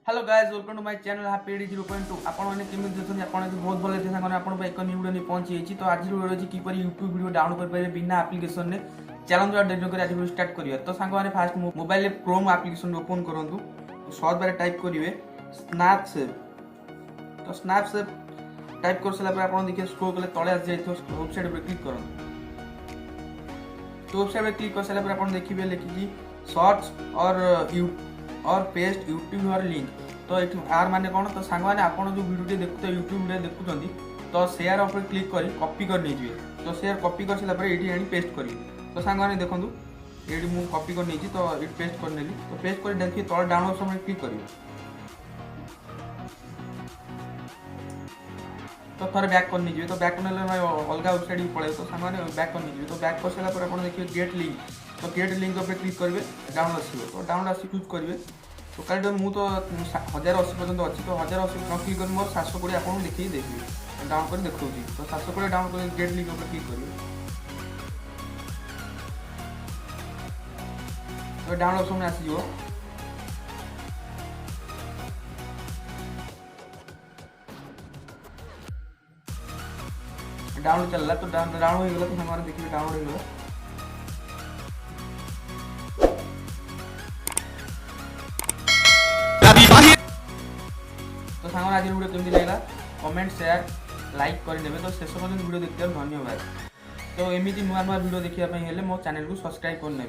Hello guys welcome to my channel happy एडी 0.2 आपण माने केमिति देखथि आपण बहुत भले थे संगने आपण एक न्यू वीडियो पहुंची छी। तो आज वीडियो अछि कि पर YouTube वीडियो डाउनलोड कर पारे बिना एप्लीकेशन ने चैलेंज और डेट कर आज वीडियो स्टार्ट करियो। तो संग माने फास्ट मोबाइल में क्रोम एप्लीकेशन ओपन करंतु, सर्च बारे टाइप करिवे स्नैपसेप। तो स्नैपसेप टाइप कर सला पर आपण देखिए स्क्रॉल करले तळे आ जाय तो वेबसाइट पर क्लिक करंतु। तो वेबसाइट पे क्लिक कर सला पर आपण देखिबे लिखि सर्च और पेस्ट यूट्यूब और लिंक। तो ये आर माने कौन तो सांग मैंने आप जो वीडियो देखते यूट्यूब वीडियो देखुं तो शेयर उपर क्लिक कर कॉपी कर नहीं जाए। तो शेयर कॉपी कर सारा ये आनी पेस्ट करेंगे। तो सांग मैंने देखूँ ये मुझे कॉपी कर नहीं तो ये पेस्ट कर नेली। तो पेस्ट कर देखिए तले डाउनलोड समय क्लिक करेंगे। तो थोड़े बैक कर नहीं तो बैक करने अलग वेबसाइट भी पड़े। तो सामने बैक कर नहीं तो बैक कर सारा आप देखिए गेट लिंक। तो गेट लिंक पर क्लिक करेंगे डाउनलोड आसो। तो डाउनलोड आस चूज करेंगे। तो कल मुझे तो 1080 पर्यटन अच्छी। तो 1080 न क्लिक कर मोर 720 आपको देखिए देखिए डाउन कर देखा। तो 720 डाउन कर गेट लिंक पर क्लिक करेंगे। तो डाउनलोड समय आसो। डाउनलोड चलला तो डाउनलोड हो गला। तो हमारे देखिए डाउनलोड हो गला। तो सांग आज वीडियो केमती लगा कमेंट शेयर लाइक करदेवे। तो शेष पर्यटन वीडियो देखते धन्यवाद। तो एमती नुआ नुआ वीडियो देखा मो चैनल को सब्सक्राइब करने।